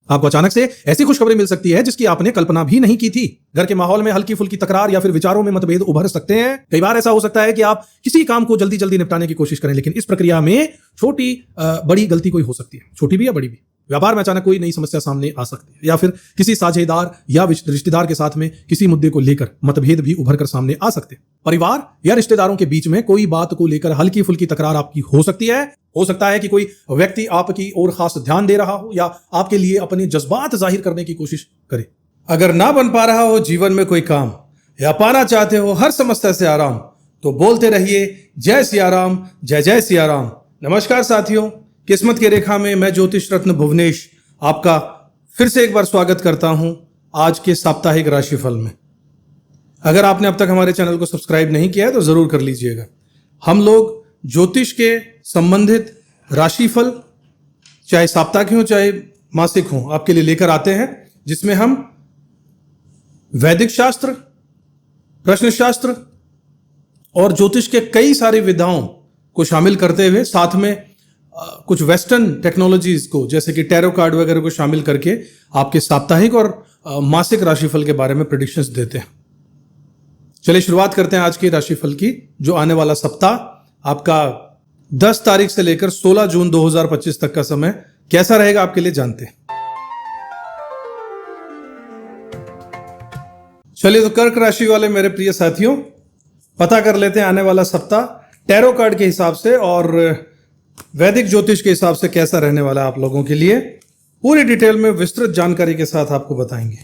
आपको अचानक से ऐसी खुशखबरी मिल सकती है जिसकी आपने कल्पना भी नहीं की थी। घर के माहौल में हल्की फुल्की तकरार या फिर विचारों में मतभेद उभर सकते हैं। कई बार ऐसा हो सकता है कि आप किसी काम को जल्दी जल्दी निपटाने की कोशिश करें, लेकिन इस प्रक्रिया में छोटी बड़ी गलती कोई हो सकती है, छोटी भी या बड़ी भी। व्यापार में अचानक कोई नई समस्या सामने आ सकती है, या फिर किसी साझेदार या रिश्तेदार के साथ में किसी मुद्दे को लेकर मतभेद भी उभर कर सामने आ सकते हैं। परिवार या रिश्तेदारों के बीच में कोई बात को लेकर हल्की फुल्की तकरार आपकी हो सकती है। हो सकता है कि कोई व्यक्ति आपकी ओर खास ध्यान दे रहा हो या आपके लिए अपने जज्बात जाहिर करने की कोशिश करे। अगर ना बन पा रहा हो जीवन में कोई काम या पाना चाहते हो हर समस्या से आराम, तो बोलते रहिए जय सिया राम, जय जय सिया राम। नमस्कार साथियों, किस्मत की रेखा में मैं ज्योतिष रत्न भुवनेश आपका फिर से एक बार स्वागत करता हूं आज के साप्ताहिक राशिफल में। अगर आपने अब तक हमारे चैनल को सब्सक्राइब नहीं किया है तो जरूर कर लीजिएगा। हम लोग ज्योतिष के संबंधित राशिफल चाहे साप्ताहिक हो चाहे मासिक हो आपके लिए लेकर आते हैं, जिसमें हम वैदिक शास्त्र, प्रश्न शास्त्र और ज्योतिष के कई सारी विधाओं को शामिल करते हुए साथ में कुछ वेस्टर्न टेक्नोलॉजीज को जैसे कि टैरो कार्ड वगैरह को शामिल करके आपके साप्ताहिक और मासिक राशिफल के बारे में प्रेडिक्शंस देते हैं। चलिए शुरुआत करते हैं आज के राशिफल की। जो आने वाला सप्ताह आपका 10 तारीख से लेकर 16 जून 2025 तक का समय कैसा रहेगा आपके लिए जानते हैं। चलिए तो कर्क राशि वाले मेरे प्रिय साथियों, पता कर लेते हैं आने वाला सप्ताह टैरो कार्ड के हिसाब से और वैदिक ज्योतिष के हिसाब से कैसा रहने वाला है आप लोगों के लिए। पूरी डिटेल में विस्तृत जानकारी के साथ आपको बताएंगे।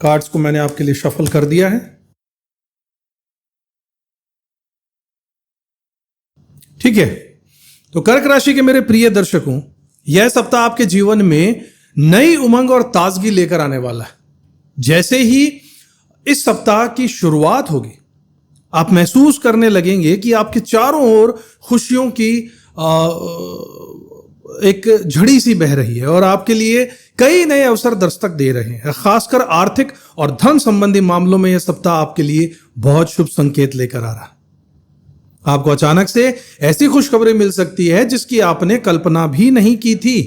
कार्ड्स को मैंने आपके लिए शफल कर दिया है। ठीक है, तो कर्क राशि के मेरे प्रिय दर्शकों, यह सप्ताह आपके जीवन में नई उमंग और ताजगी लेकर आने वाला है। जैसे ही इस सप्ताह की शुरुआत होगी, आप महसूस करने लगेंगे कि आपके चारों ओर खुशियों की एक झड़ी सी बह रही है और आपके लिए कई नए अवसर दस्तक दे रहे हैं। खासकर आर्थिक और धन संबंधी मामलों में यह सप्ताह आपके लिए बहुत शुभ संकेत लेकर आ रहा है। आपको अचानक से ऐसी खुशखबरी मिल सकती है जिसकी आपने कल्पना भी नहीं की थी।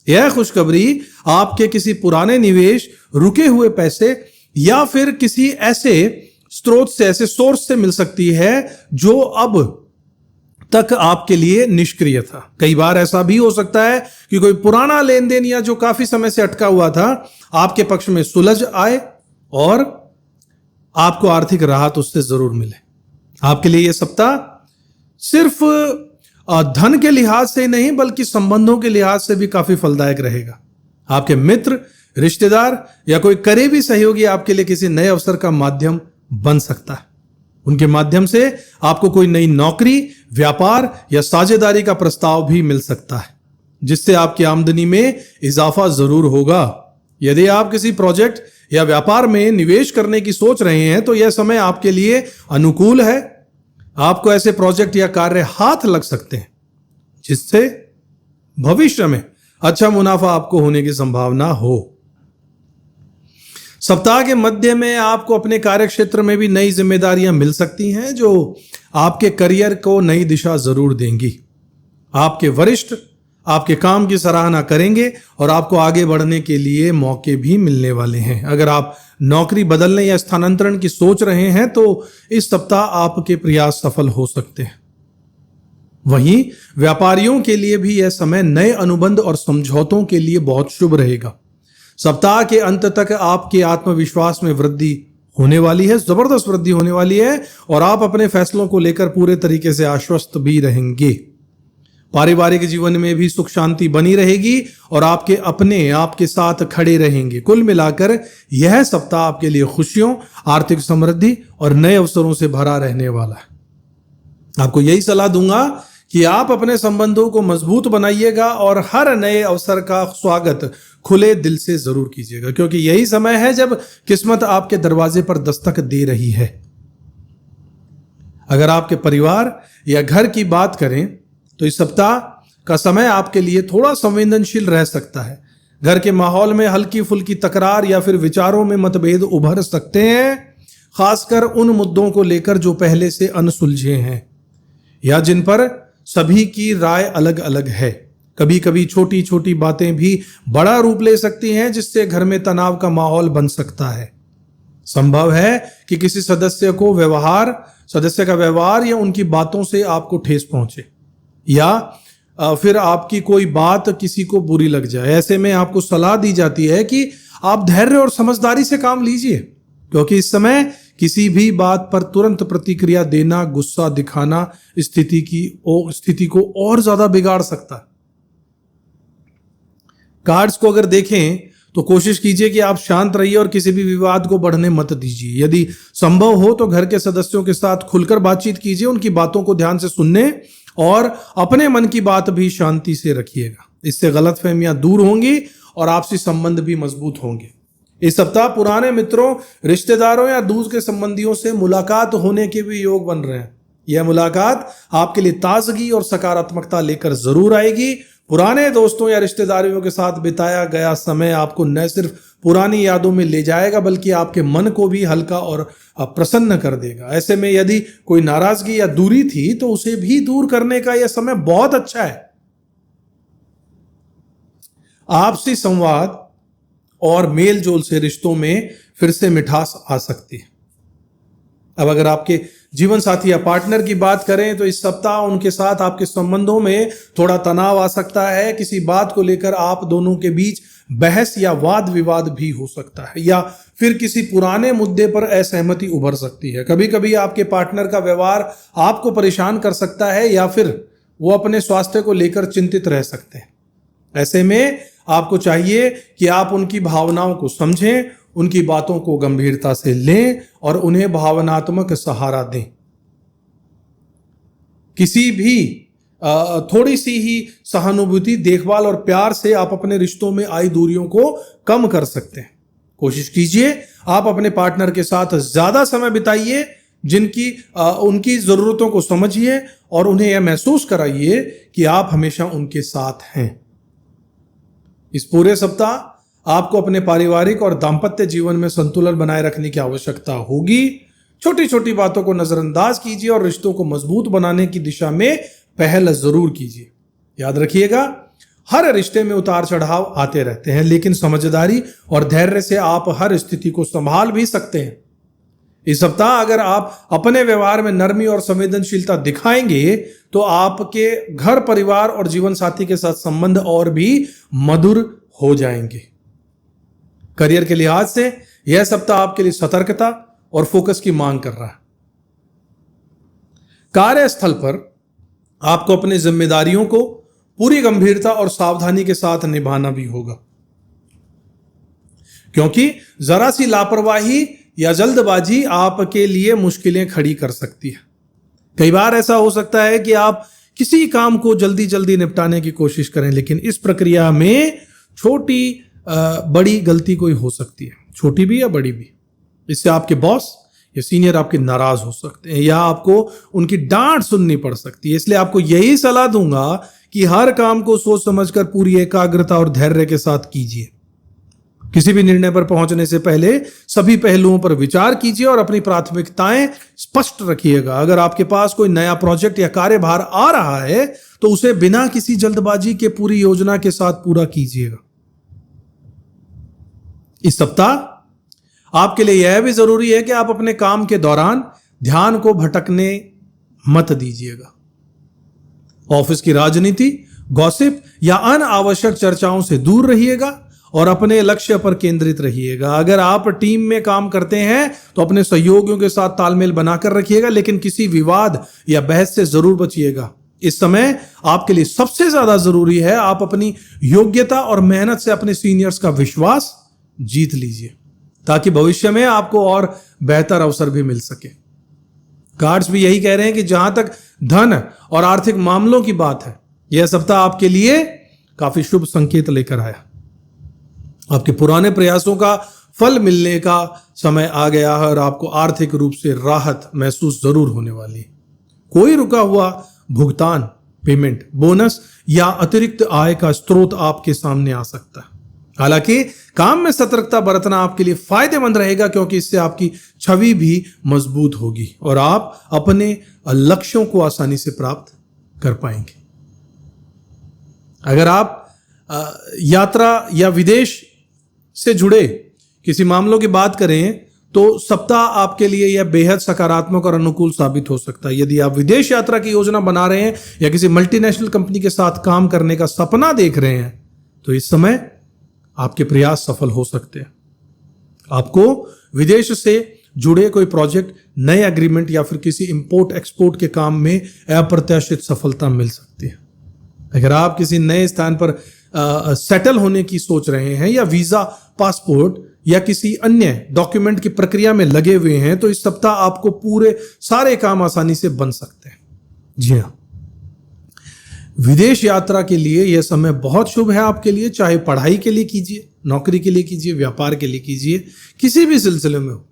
यह खुशखबरी आपके किसी पुराने निवेश, रुके हुए पैसे या फिर किसी ऐसे स्रोत से, ऐसे सोर्स से मिल सकती है जो अब तक आपके लिए निष्क्रिय था। कई बार ऐसा भी हो सकता है कि कोई पुराना लेन देन या जो काफी समय से अटका हुआ था आपके पक्ष में सुलझ आए और आपको आर्थिक राहत उससे जरूर मिले। आपके लिए यह सप्ताह सिर्फ धन के लिहाज से नहीं बल्कि संबंधों के लिहाज से भी काफी फलदायक रहेगा। आपके मित्र, रिश्तेदार या कोई करीबी सहयोगी आपके लिए किसी नए अवसर का माध्यम बन सकता है। उनके माध्यम से आपको कोई नई नौकरी, व्यापार या साझेदारी का प्रस्ताव भी मिल सकता है, जिससे आपकी आमदनी में इजाफा जरूर होगा। यदि आप किसी प्रोजेक्ट या व्यापार में निवेश करने की सोच रहे हैं तो यह समय आपके लिए अनुकूल है। आपको ऐसे प्रोजेक्ट या कार्य हाथ लग सकते हैं जिससे भविष्य में अच्छा मुनाफा आपको होने की संभावना हो। सप्ताह के मध्य में आपको अपने कार्य क्षेत्र में भी नई जिम्मेदारियां मिल सकती हैं जो आपके करियर को नई दिशा जरूर देंगी। आपके वरिष्ठ आपके काम की सराहना करेंगे और आपको आगे बढ़ने के लिए मौके भी मिलने वाले हैं। अगर आप नौकरी बदलने या स्थानांतरण की सोच रहे हैं तो इस सप्ताह आपके प्रयास सफल हो सकते हैं। वहीं व्यापारियों के लिए भी यह समय नए अनुबंध और समझौतों के लिए बहुत शुभ रहेगा। सप्ताह के अंत तक आपके आत्मविश्वास में वृद्धि होने वाली है, जबरदस्त वृद्धि होने वाली है और आप अपने फैसलों को लेकर पूरे तरीके से आश्वस्त भी रहेंगे। पारिवारिक जीवन में भी सुख शांति बनी रहेगी और आपके अपने आपके साथ खड़े रहेंगे। कुल मिलाकर यह सप्ताह आपके लिए खुशियों, आर्थिक समृद्धि और नए अवसरों से भरा रहने वाला है। आपको यही सलाह दूंगा कि आप अपने संबंधों को मजबूत बनाइएगा और हर नए अवसर का स्वागत खुले दिल से जरूर कीजिएगा, क्योंकि यही समय है जब किस्मत आपके दरवाजे पर दस्तक दे रही है। अगर आपके परिवार या घर की बात करें तो इस सप्ताह का समय आपके लिए थोड़ा संवेदनशील रह सकता है। घर के माहौल में हल्की फुल्की तकरार या फिर विचारों में मतभेद उभर सकते हैं, खासकर उन मुद्दों को लेकर जो पहले से अनसुलझे हैं या जिन पर सभी की राय अलग अलग है। कभी कभी छोटी छोटी बातें भी बड़ा रूप ले सकती हैं, जिससे घर में तनाव का माहौल बन सकता है। संभव है कि किसी सदस्य का व्यवहार या उनकी बातों से आपको ठेस पहुंचे, या फिर आपकी कोई बात किसी को बुरी लग जाए। ऐसे में आपको सलाह दी जाती है कि आप धैर्य और समझदारी से काम लीजिए, क्योंकि इस समय किसी भी बात पर तुरंत प्रतिक्रिया देना, गुस्सा दिखाना स्थिति को और ज्यादा बिगाड़ सकता है। कार्ड्स को अगर देखें तो कोशिश कीजिए कि आप शांत रहिए और किसी भी विवाद को बढ़ने मत दीजिए। यदि संभव हो तो घर के सदस्यों के साथ खुलकर बातचीत कीजिए, उनकी बातों को ध्यान से सुनने और अपने मन की बात भी शांति से रखिएगा। इससे गलतफहमियां दूर होंगी और आपसी संबंध भी मजबूत होंगे। इस सप्ताह पुराने मित्रों, रिश्तेदारों या दूर के संबंधियों से मुलाकात होने के भी योग बन रहे हैं। यह मुलाकात आपके लिए ताजगी और सकारात्मकता लेकर जरूर आएगी। पुराने दोस्तों या रिश्तेदारों के साथ बिताया गया समय आपको न सिर्फ पुरानी यादों में ले जाएगा, बल्कि आपके मन को भी हल्का और प्रसन्न कर देगा। ऐसे में यदि कोई नाराजगी या दूरी थी तो उसे भी दूर करने का यह समय बहुत अच्छा है। आपसी संवाद और मेल जोल से रिश्तों में फिर से मिठास आ सकती है। अब अगर आपके जीवन साथी या पार्टनर की बात करें तो इस सप्ताह उनके साथ आपके संबंधों में थोड़ा तनाव आ सकता है। किसी बात को लेकर आप दोनों के बीच बहस या वाद विवाद भी हो सकता है, या फिर किसी पुराने मुद्दे पर असहमति उभर सकती है। कभी कभी आपके पार्टनर का व्यवहार आपको परेशान कर सकता है, या फिर वो अपने स्वास्थ्य को लेकर चिंतित रह सकते हैं। ऐसे में आपको चाहिए कि आप उनकी भावनाओं को समझें, उनकी बातों को गंभीरता से लें और उन्हें भावनात्मक सहारा दें। किसी भी थोड़ी सी ही सहानुभूति, देखभाल और प्यार से आप अपने रिश्तों में आई दूरियों को कम कर सकते हैं। कोशिश कीजिए आप अपने पार्टनर के साथ ज्यादा समय बिताइए, उनकी जरूरतों को समझिए और उन्हें यह महसूस कराइए कि आप हमेशा उनके साथ हैं। इस पूरे सप्ताह आपको अपने पारिवारिक और दाम्पत्य जीवन में संतुलन बनाए रखने की आवश्यकता होगी। छोटी छोटी बातों को नजरअंदाज कीजिए और रिश्तों को मजबूत बनाने की दिशा में पहल जरूर कीजिए। याद रखिएगा, हर रिश्ते में उतार चढ़ाव आते रहते हैं, लेकिन समझदारी और धैर्य से आप हर स्थिति को संभाल भी सकते हैं। इस सप्ताह अगर आप अपने व्यवहार में नरमी और संवेदनशीलता दिखाएंगे तो आपके घर, परिवार और जीवन साथी के साथ संबंध और भी मधुर हो जाएंगे। करियर के लिहाज से यह सप्ताह आपके लिए सतर्कता और फोकस की मांग कर रहा है। कार्यस्थल पर आपको अपनी जिम्मेदारियों को पूरी गंभीरता और सावधानी के साथ निभाना भी होगा, क्योंकि जरा सी लापरवाही या जल्दबाजी आपके लिए मुश्किलें खड़ी कर सकती है। कई बार ऐसा हो सकता है कि आप किसी काम को जल्दी जल्दी निपटाने की कोशिश करें, लेकिन इस प्रक्रिया में छोटी बड़ी गलती कोई हो सकती है, छोटी भी या बड़ी भी। इससे आपके बॉस या सीनियर आपके नाराज हो सकते हैं, या आपको उनकी डांट सुननी पड़ सकती है। इसलिए आपको यही सलाह दूंगा कि हर काम को सोच समझकर पूरी एकाग्रता और धैर्य के साथ कीजिए। किसी भी निर्णय पर पहुंचने से पहले सभी पहलुओं पर विचार कीजिए और अपनी प्राथमिकताएं स्पष्ट रखिएगा। अगर आपके पास कोई नया प्रोजेक्ट या कार्यभार आ रहा है तो उसे बिना किसी जल्दबाजी के पूरी योजना के साथ पूरा कीजिएगा। इस सप्ताह आपके लिए यह भी जरूरी है कि आप अपने काम के दौरान ध्यान को भटकने मत दीजिएगा। ऑफिस की राजनीति, गॉसिप या अनावश्यक चर्चाओं से दूर रहिएगा और अपने लक्ष्य पर केंद्रित रहिएगा। अगर आप टीम में काम करते हैं तो अपने सहयोगियों के साथ तालमेल बनाकर रखिएगा, लेकिन किसी विवाद या बहस से जरूर बचिएगा। इस समय आपके लिए सबसे ज्यादा जरूरी है आप अपनी योग्यता और मेहनत से अपने सीनियर्स का विश्वास जीत लीजिए, ताकि भविष्य में आपको और बेहतर अवसर भी मिल सके। कार्ड्स भी यही कह रहे हैं कि जहां तक धन और आर्थिक मामलों की बात है, यह सप्ताह आपके लिए काफी शुभ संकेत लेकर आया। आपके पुराने प्रयासों का फल मिलने का समय आ गया है और आपको आर्थिक रूप से राहत महसूस जरूर होने वाली है। कोई रुका हुआ भुगतान, पेमेंट, बोनस या अतिरिक्त आय का स्रोत आपके सामने आ सकता है। हालांकि काम में सतर्कता बरतना आपके लिए फायदेमंद रहेगा, क्योंकि इससे आपकी छवि भी मजबूत होगी और आप अपने लक्ष्यों को आसानी से प्राप्त कर पाएंगे। अगर आप यात्रा या विदेश से जुड़े किसी मामलों की बात करें तो सप्ताह आपके लिए यह बेहद सकारात्मक और अनुकूल साबित हो सकता है। यदि आप विदेश यात्रा की योजना बना रहे हैं या किसी मल्टीनेशनल कंपनी के साथ काम करने का सपना देख रहे हैं तो इस समय आपके प्रयास सफल हो सकते हैं। आपको विदेश से जुड़े कोई प्रोजेक्ट, नए एग्रीमेंट या फिर किसी इंपोर्ट एक्सपोर्ट के काम में अप्रत्याशित सफलता मिल सकती है। अगर आप किसी नए स्थान पर सेटल होने की सोच रहे हैं या वीजा, पासपोर्ट या किसी अन्य डॉक्यूमेंट की प्रक्रिया में लगे हुए हैं तो इस सप्ताह आपको पूरे सारे काम आसानी से बन सकते हैं। जी हाँ, विदेश यात्रा के लिए यह समय बहुत शुभ है आपके लिए, चाहे पढ़ाई के लिए कीजिए, नौकरी के लिए कीजिए, व्यापार के लिए कीजिए, किसी भी सिलसिले में हो।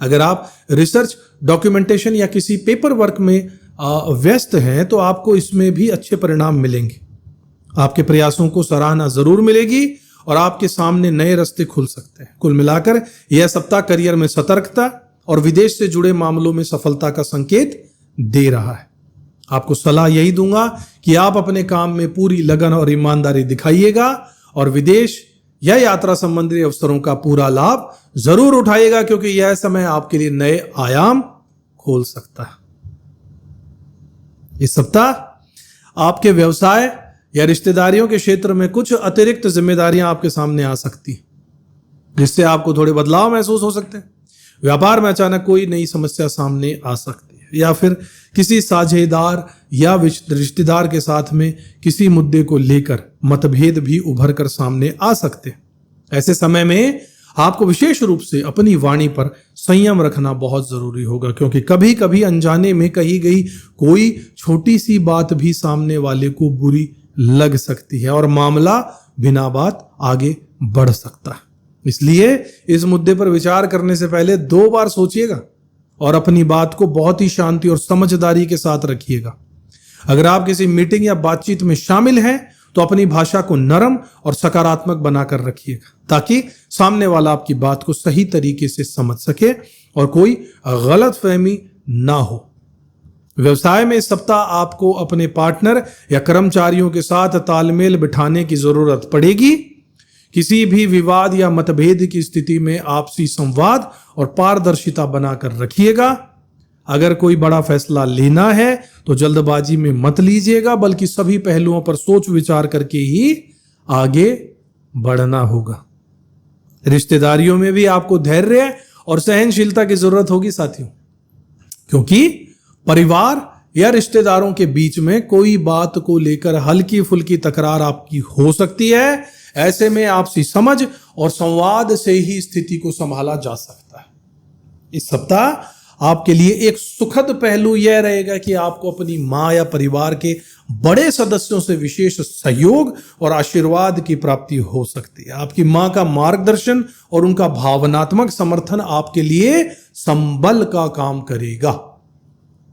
अगर आप रिसर्च, डॉक्यूमेंटेशन या किसी पेपर वर्क में व्यस्त हैं तो आपको इसमें भी अच्छे परिणाम मिलेंगे। आपके प्रयासों को सराहना जरूर मिलेगी और आपके सामने नए रास्ते खुल सकते हैं। कुल मिलाकर यह सप्ताह करियर में सतर्कता और विदेश से जुड़े मामलों में सफलता का संकेत दे रहा है। आपको सलाह यही दूंगा कि आप अपने काम में पूरी लगन और ईमानदारी दिखाइएगा और विदेश या यात्रा संबंधी अवसरों का पूरा लाभ जरूर उठाइएगा, क्योंकि यह समय आपके लिए नए आयाम खोल सकता है। इस सप्ताह आपके व्यवसाय या रिश्तेदारियों के क्षेत्र में कुछ अतिरिक्त जिम्मेदारियां आपके सामने आ सकती हैं, जिससे आपको थोड़े बदलाव महसूस हो सकते हैं। व्यापार में अचानक कोई नई समस्या सामने आ सकती है या फिर किसी साझेदार या रिश्तेदार के साथ में किसी मुद्दे को लेकर मतभेद भी उभर कर सामने आ सकते हैं। ऐसे समय में आपको विशेष रूप से अपनी वाणी पर संयम रखना बहुत जरूरी होगा, क्योंकि कभी कभी अनजाने में कही गई कोई छोटी सी बात भी सामने वाले को बुरी लग सकती है और मामला बिना बात आगे बढ़ सकता है। इसलिए इस मुद्दे पर विचार करने से पहले 2 बार सोचिएगा और अपनी बात को बहुत ही शांति और समझदारी के साथ रखिएगा। अगर आप किसी मीटिंग या बातचीत में शामिल हैं तो अपनी भाषा को नरम और सकारात्मक बनाकर रखिएगा, ताकि सामने वाला आपकी बात को सही तरीके से समझ सके और कोई गलतफहमी ना हो। व्यवसाय में इस सप्ताह आपको अपने पार्टनर या कर्मचारियों के साथ तालमेल बिठाने की जरूरत पड़ेगी। किसी भी विवाद या मतभेद की स्थिति में आपसी संवाद और पारदर्शिता बनाकर रखिएगा। अगर कोई बड़ा फैसला लेना है तो जल्दबाजी में मत लीजिएगा, बल्कि सभी पहलुओं पर सोच विचार करके ही आगे बढ़ना होगा। रिश्तेदारियों में भी आपको धैर्य और सहनशीलता की जरूरत होगी साथियों, क्योंकि परिवार या रिश्तेदारों के बीच में कोई बात को लेकर हल्की फुल्की तकरार आपकी हो सकती है। ऐसे में आपसी समझ और संवाद से ही स्थिति को संभाला जा सकता है। इस सप्ताह आपके लिए एक सुखद पहलू यह रहेगा कि आपको अपनी मां या परिवार के बड़े सदस्यों से विशेष सहयोग और आशीर्वाद की प्राप्ति हो सकती है। आपकी मां का मार्गदर्शन और उनका भावनात्मक समर्थन आपके लिए संबल का काम करेगा।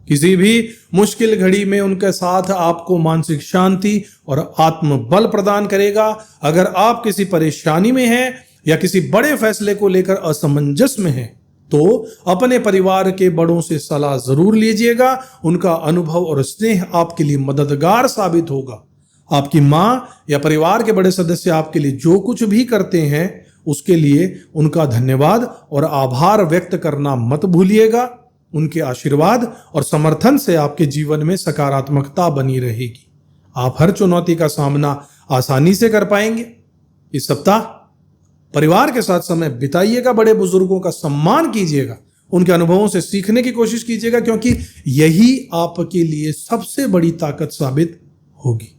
किसी भी मुश्किल घड़ी में उनके साथ आपको मानसिक शांति और आत्मबल प्रदान करेगा। अगर आप किसी परेशानी में हैं या किसी बड़े फैसले को लेकर असमंजस में हैं तो अपने परिवार के बड़ों से सलाह जरूर लीजिएगा। उनका अनुभव और स्नेह आपके लिए मददगार साबित होगा। आपकी मां या परिवार के बड़े सदस्य आपके लिए जो कुछ भी करते हैं उसके लिए उनका धन्यवाद और आभार व्यक्त करना मत भूलिएगा। उनके आशीर्वाद और समर्थन से आपके जीवन में सकारात्मकता बनी रहेगी। आप हर चुनौती का सामना आसानी से कर पाएंगे। इस सप्ताह परिवार के साथ समय बिताइएगा, बड़े बुजुर्गों का सम्मान कीजिएगा, उनके अनुभवों से सीखने की कोशिश कीजिएगा, क्योंकि यही आपके लिए सबसे बड़ी ताकत साबित होगी।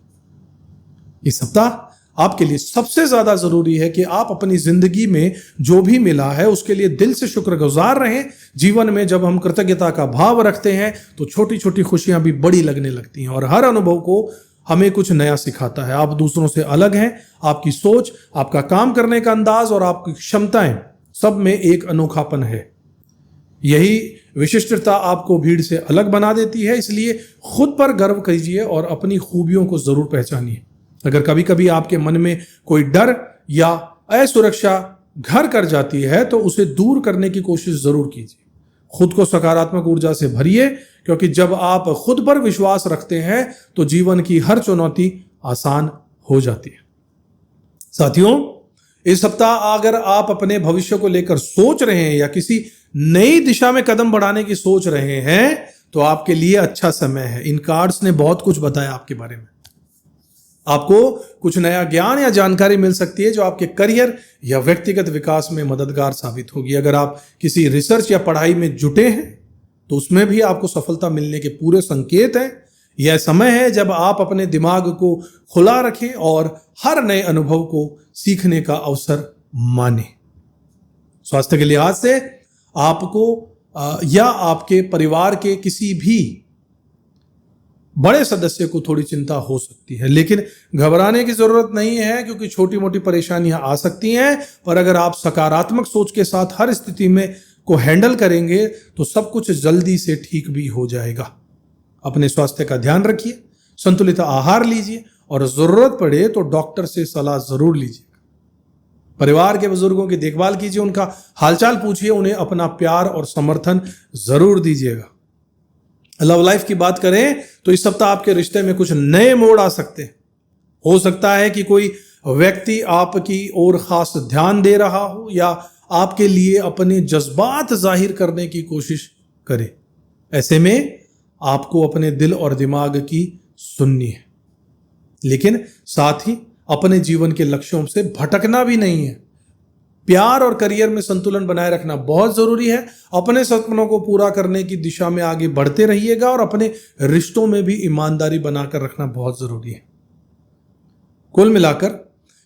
इस सप्ताह आपके लिए सबसे ज्यादा जरूरी है कि आप अपनी जिंदगी में जो भी मिला है उसके लिए दिल से शुक्रगुजार रहें। जीवन में जब हम कृतज्ञता का भाव रखते हैं तो छोटी छोटी खुशियां भी बड़ी लगने लगती हैं और हर अनुभव को हमें कुछ नया सिखाता है। आप दूसरों से अलग हैं। आपकी सोच, आपका काम करने का अंदाज और आपकी क्षमताएं, सब में एक अनोखापन है। यही विशिष्टता आपको भीड़ से अलग बना देती है। इसलिए खुद पर गर्व कीजिए और अपनी खूबियों को जरूर पहचानिए। अगर कभी कभी आपके मन में कोई डर या असुरक्षा घर कर जाती है तो उसे दूर करने की कोशिश जरूर कीजिए। खुद को सकारात्मक ऊर्जा से भरिए, क्योंकि जब आप खुद पर विश्वास रखते हैं तो जीवन की हर चुनौती आसान हो जाती है। साथियों, इस सप्ताह अगर आप अपने भविष्य को लेकर सोच रहे हैं या किसी नई दिशा में कदम बढ़ाने की सोच रहे हैं तो आपके लिए अच्छा समय है। इन कार्ड्स ने बहुत कुछ बताया आपके बारे में। आपको कुछ नया ज्ञान या जानकारी मिल सकती है जो आपके करियर या व्यक्तिगत विकास में मददगार साबित होगी। अगर आप किसी रिसर्च या पढ़ाई में जुटे हैं तो उसमें भी आपको सफलता मिलने के पूरे संकेत हैं। यह समय है जब आप अपने दिमाग को खुला रखें और हर नए अनुभव को सीखने का अवसर मानें। स्वास्थ्य के लिहाज से आपको या आपके परिवार के किसी भी बड़े सदस्य को थोड़ी चिंता हो सकती है, लेकिन घबराने की जरूरत नहीं है क्योंकि छोटी मोटी परेशानियां आ सकती हैं। पर अगर आप सकारात्मक सोच के साथ हर स्थिति में को हैंडल करेंगे तो सब कुछ जल्दी से ठीक भी हो जाएगा। अपने स्वास्थ्य का ध्यान रखिए, संतुलित आहार लीजिए और जरूरत पड़े तो डॉक्टर से सलाह जरूर लीजिए। परिवार के बुजुर्गों की देखभाल कीजिए, उनका हालचाल पूछिए, उन्हें अपना प्यार और समर्थन जरूर दीजिएगा। लव लाइफ की बात करें तो इस सप्ताह आपके रिश्ते में कुछ नए मोड़ आ सकते हैं। हो सकता है कि कोई व्यक्ति आपकी ओर खास ध्यान दे रहा हो या आपके लिए अपने जज्बात जाहिर करने की कोशिश करे। ऐसे में आपको अपने दिल और दिमाग की सुननी है, लेकिन साथ ही अपने जीवन के लक्ष्यों से भटकना भी नहीं है। प्यार और करियर में संतुलन बनाए रखना बहुत जरूरी है। अपने सपनों को पूरा करने की दिशा में आगे बढ़ते रहिएगा और अपने रिश्तों में भी ईमानदारी बनाकर रखना बहुत जरूरी है। कुल मिलाकर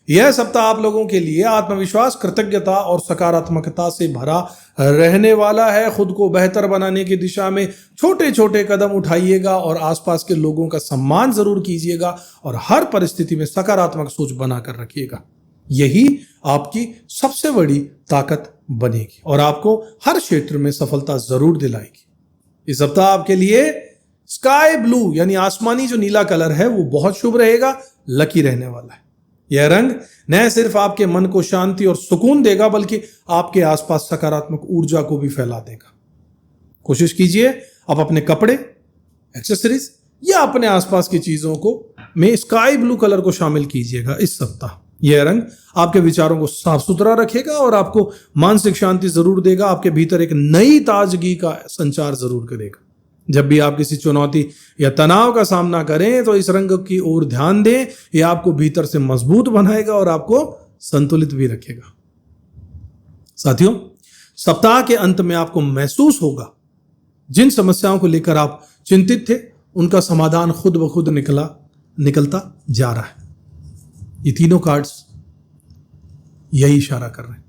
यह सप्ताह आप लोगों के लिए आत्मविश्वास, कृतज्ञता और सकारात्मकता से भरा रहने वाला है। खुद को बेहतर बनाने की दिशा में छोटे छोटे कदम उठाइएगा और आसपास के लोगों का सम्मान जरूर कीजिएगा और हर परिस्थिति में सकारात्मक सोच बनाकर रखिएगा। यही आपकी सबसे बड़ी ताकत बनेगी और आपको हर क्षेत्र में सफलता जरूर दिलाएगी। इस सप्ताह आपके लिए स्काई ब्लू यानी आसमानी जो नीला कलर है वो बहुत शुभ रहेगा, लकी रहने वाला है। यह रंग न सिर्फ आपके मन को शांति और सुकून देगा बल्कि आपके आसपास सकारात्मक ऊर्जा को भी फैला देगा। कोशिश कीजिए आप अपने कपड़े, एक्सेसरीज या अपने आसपास की चीजों को में स्काई ब्लू कलर को शामिल कीजिएगा इस सप्ताह। यह रंग आपके विचारों को साफ सुथरा रखेगा और आपको मानसिक शांति जरूर देगा। आपके भीतर एक नई ताजगी का संचार जरूर करेगा। जब भी आप किसी चुनौती या तनाव का सामना करें तो इस रंग की ओर ध्यान दें। यह आपको भीतर से मजबूत बनाएगा और आपको संतुलित भी रखेगा। साथियों, सप्ताह के अंत में आपको महसूस होगा जिन समस्याओं को लेकर आप चिंतित थे उनका समाधान खुद ब खुद निकलता जा रहा है। ये तीनों कार्ड्स यही इशारा कर रहे हैं।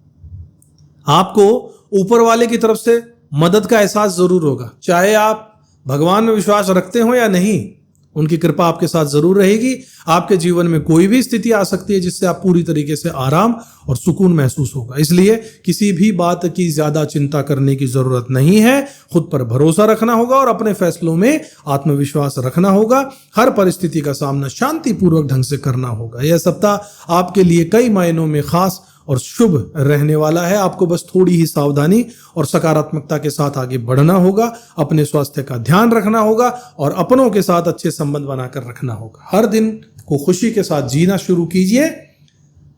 आपको ऊपर वाले की तरफ से मदद का एहसास जरूर होगा। चाहे आप भगवान में विश्वास रखते हो या नहीं, उनकी कृपा आपके साथ जरूर रहेगी। आपके जीवन में कोई भी स्थिति आ सकती है जिससे आप पूरी तरीके से आराम और सुकून महसूस होगा। इसलिए किसी भी बात की ज्यादा चिंता करने की जरूरत नहीं है। खुद पर भरोसा रखना होगा और अपने फैसलों में आत्मविश्वास रखना होगा। हर परिस्थिति का सामना शांतिपूर्वक ढंग से करना होगा। यह सप्ताह आपके लिए कई मायनों में खास और शुभ रहने वाला है। आपको बस थोड़ी ही सावधानी और सकारात्मकता के साथ आगे बढ़ना होगा। अपने स्वास्थ्य का ध्यान रखना होगा और अपनों के साथ अच्छे संबंध बनाकर रखना होगा। हर दिन को खुशी के साथ जीना शुरू कीजिए।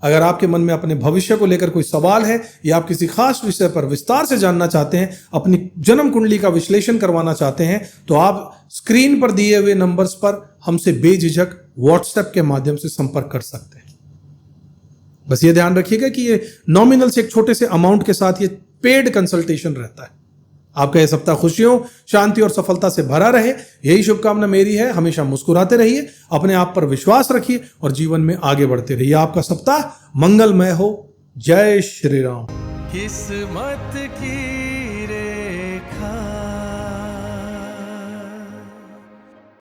अगर आपके मन में अपने भविष्य को लेकर कोई सवाल है या आप किसी खास विषय पर विस्तार से जानना चाहते हैं, अपनी जन्म कुंडली का विश्लेषण करवाना चाहते हैं, तो आप स्क्रीन पर दिए हुए नंबर्स पर हमसे बेझिझक व्हाट्सएप के माध्यम से संपर्क कर सकते हैं। बस ये ध्यान रखिएगा कि ये नॉमिनल से एक छोटे से अमाउंट के साथ ये पेड कंसल्टेशन रहता है। आपका यह सप्ताह खुशियों, शांति और सफलता से भरा रहे, यही शुभकामना मेरी है। हमेशा मुस्कुराते रहिए, अपने आप पर विश्वास रखिए और जीवन में आगे बढ़ते रहिए। आपका सप्ताह मंगलमय हो। जय श्री राम। किस्मत की